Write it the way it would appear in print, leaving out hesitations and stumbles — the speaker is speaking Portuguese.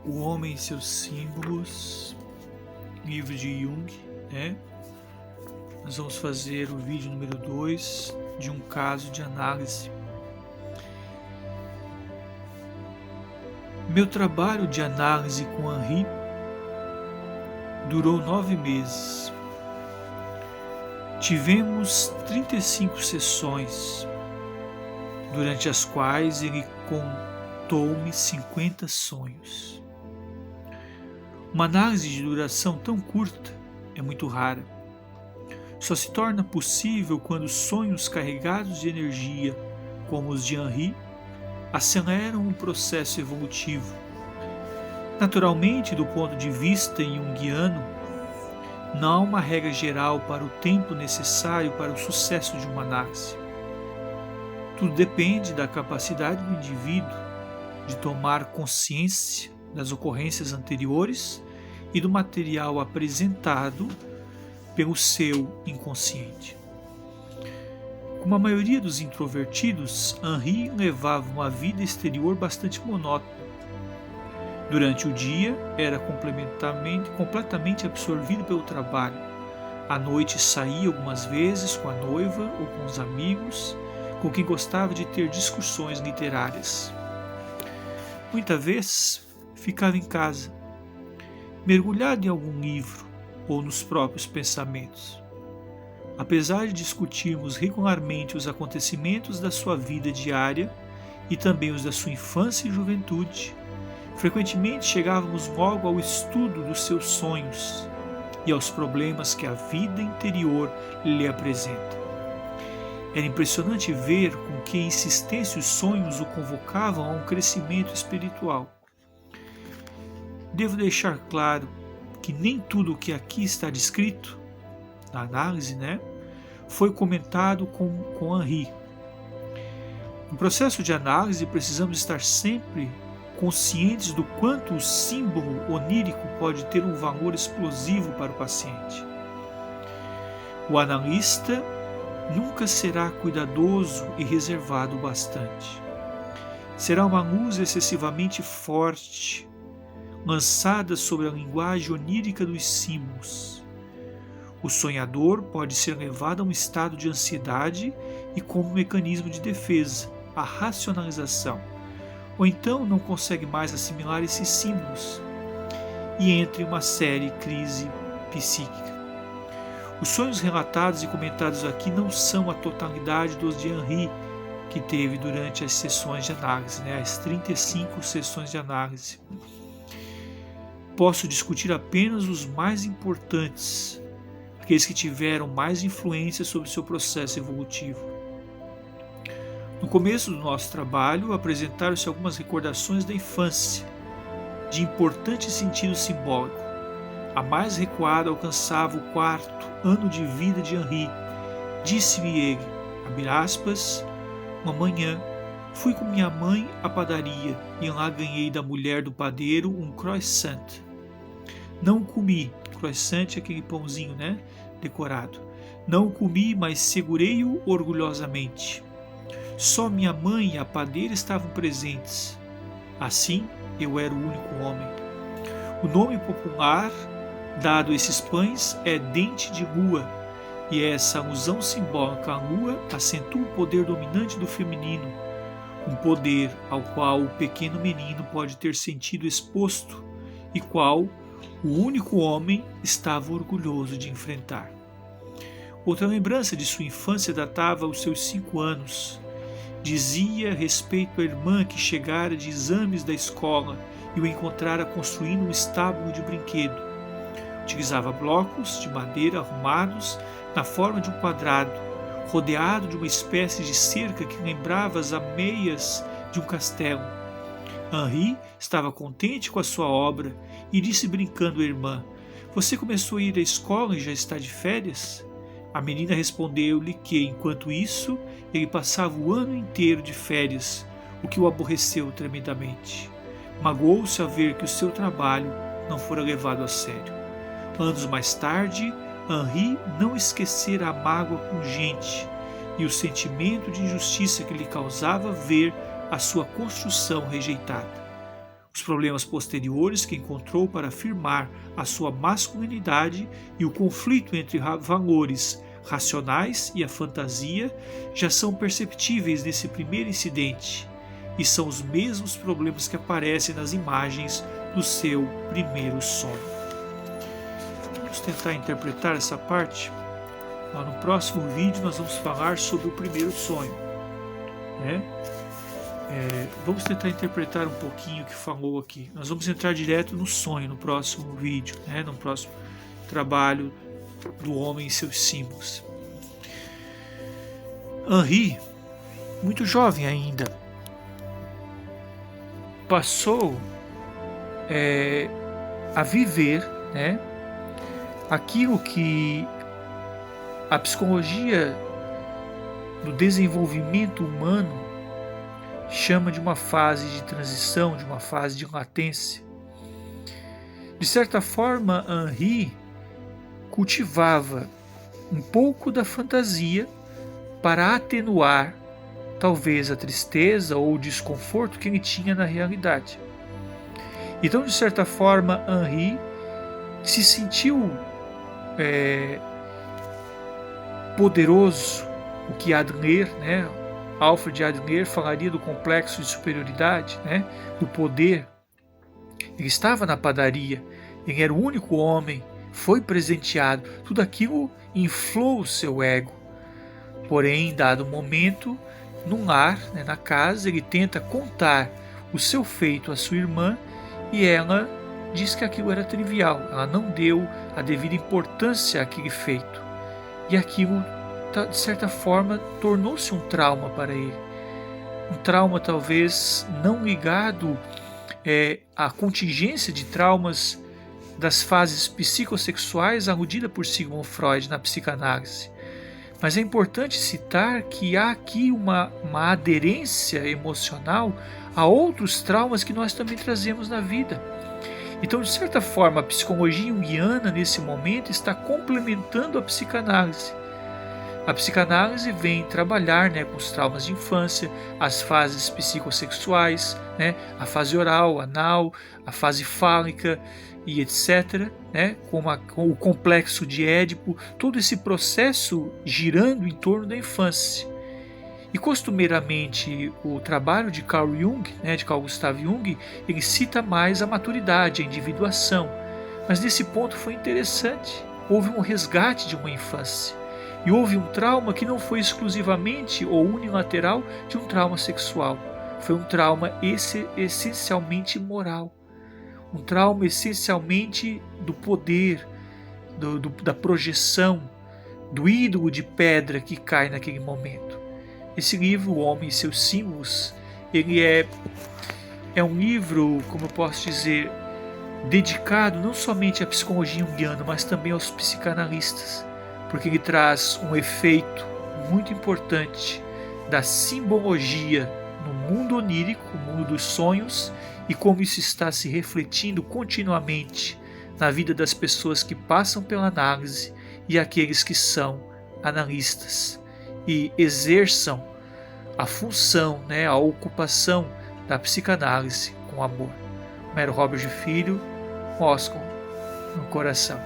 O Homem e seus Símbolos, livro de Jung, né? Nós vamos fazer o vídeo número 2 de um caso de análise. Meu trabalho de análise com Henri durou 9 meses. Tivemos 35 sessões, durante as quais ele contou-me 50 sonhos. Uma análise de duração tão curta é muito rara. Só se torna possível quando sonhos carregados de energia, como os de Henri, aceleram o processo evolutivo. Naturalmente, do ponto de vista junguiano, não há uma regra geral para o tempo necessário para o sucesso de uma análise. Tudo depende da capacidade do indivíduo de tomar consciência das ocorrências anteriores e do material apresentado pelo seu inconsciente. Como a maioria dos introvertidos, Henri levava uma vida exterior bastante monótona. Durante o dia, era completamente absorvido pelo trabalho. À noite saía algumas vezes com a noiva ou com os amigos, com quem gostava de ter discussões literárias. Muita vez ficava em casa, mergulhado em algum livro ou nos próprios pensamentos. Apesar de discutirmos regularmente os acontecimentos da sua vida diária e também os da sua infância e juventude, frequentemente chegávamos logo ao estudo dos seus sonhos e aos problemas que a vida interior lhe apresenta. Era impressionante ver com que insistência os sonhos o convocavam a um crescimento espiritual. Devo deixar claro que nem tudo o que aqui está descrito, na análise, foi comentado com Henri. No processo de análise, precisamos estar sempre conscientes do quanto o símbolo onírico pode ter um valor explosivo para o paciente. O analista nunca será cuidadoso e reservado o bastante. Será uma luz excessivamente forte, lançada sobre a linguagem onírica dos símbolos. O sonhador pode ser levado a um estado de ansiedade e, como mecanismo de defesa, a racionalização, ou então não consegue mais assimilar esses símbolos e entra em uma séria crise psíquica. Os sonhos relatados e comentados aqui não são a totalidade dos de Henri que teve durante as sessões de análise, as 35 sessões de análise. Posso discutir apenas os mais importantes, aqueles que tiveram mais influência sobre o seu processo evolutivo. No começo do nosso trabalho, apresentaram-se algumas recordações da infância, de importante sentido simbólico. A mais recuada alcançava o 4º ano de vida de Henri. Disse-me ele, abre aspas, uma manhã, fui com minha mãe à padaria e lá ganhei da mulher do padeiro um croissant. Não comi, croissant é aquele pãozinho, decorado. Não comi, mas segurei-o orgulhosamente. Só minha mãe e a padeira estavam presentes. Assim, eu era o único homem. O nome popular dado a esses pães é dente de lua, e essa alusão simbólica à lua acentua o poder dominante do feminino, um poder ao qual o pequeno menino pode ter sentido exposto e qual o único homem estava orgulhoso de enfrentar. Outra lembrança de sua infância datava aos seus 5 anos. Dizia a respeito à irmã que chegara de exames da escola e o encontrara construindo um estábulo de brinquedo. Utilizava blocos de madeira arrumados na forma de um quadrado, rodeado de uma espécie de cerca que lembrava as ameias de um castelo. Henri estava contente com a sua obra e disse brincando à irmã, você começou a ir à escola e já está de férias? A menina respondeu-lhe que, enquanto isso, ele passava o ano inteiro de férias, o que o aborreceu tremendamente. Magoou-se ao ver que o seu trabalho não fora levado a sério. Anos mais tarde, Henri não esquecera a mágoa pungente e o sentimento de injustiça que lhe causava ver a sua construção rejeitada. os problemas posteriores que encontrou para afirmar a sua masculinidade e o conflito entre valores racionais e a fantasia já são perceptíveis nesse primeiro incidente, e são os mesmos problemas que aparecem nas imagens do seu primeiro sonho. Vamos tentar interpretar essa parte. No próximo vídeo nós vamos falar sobre o primeiro sonho, né? Vamos tentar interpretar um pouquinho o que falou aqui. Nós vamos entrar direto no sonho no próximo vídeo, né? No próximo trabalho do homem e seus símbolos. Henri, muito jovem ainda, passou a viver, né, aquilo que a psicologia do desenvolvimento humano chama de uma fase de transição, de uma fase de latência. De certa forma, Henri cultivava um pouco da fantasia para atenuar talvez a tristeza ou o desconforto que ele tinha na realidade. Então, de certa forma, Henri se sentiu poderoso, o que Adler, né, Alfred Adler falaria do complexo de superioridade, né, do poder. Ele estava na padaria, ele era o único homem, foi presenteado, tudo aquilo inflou o seu ego. Porém, em dado momento, num lar, né, na casa, ele tenta contar o seu feito à sua irmã e ela diz que aquilo era trivial, ela não deu a devida importância àquele feito. E aquilo, de certa forma, tornou-se um trauma para ele. Um trauma talvez não ligado à contingência de traumas das fases psicossexuais aludida por Sigmund Freud na psicanálise. Mas é importante citar que há aqui uma aderência emocional a outros traumas que nós também trazemos na vida. Então, de certa forma, a psicologia junguiana, nesse momento, está complementando a psicanálise. A psicanálise vem trabalhar, né, com os traumas de infância, as fases psicossexuais, né, a fase oral, anal, a fase fálica e etc., né, com o complexo de Édipo, todo esse processo girando em torno da infância. E costumeiramente o trabalho de Carl Jung, né, de Carl Gustav Jung, ele cita mais a maturidade, a individuação. Mas nesse ponto foi interessante, houve um resgate de uma infância. E houve um trauma que não foi exclusivamente ou unilateral de um trauma sexual. Foi um trauma essencialmente moral. Um trauma essencialmente do poder, da projeção, do ídolo de pedra que cai naquele momento. Esse livro, O Homem e Seus Símbolos, ele é um livro, como eu posso dizer, dedicado não somente à psicologia junguiana, mas também aos psicanalistas, porque ele traz um efeito muito importante da simbologia no mundo onírico, no mundo dos sonhos, e como isso está se refletindo continuamente na vida das pessoas que passam pela análise e aqueles que são analistas e exerçam a função, né, a ocupação da psicanálise com amor. Homero Robles de Filho, Moscou no coração.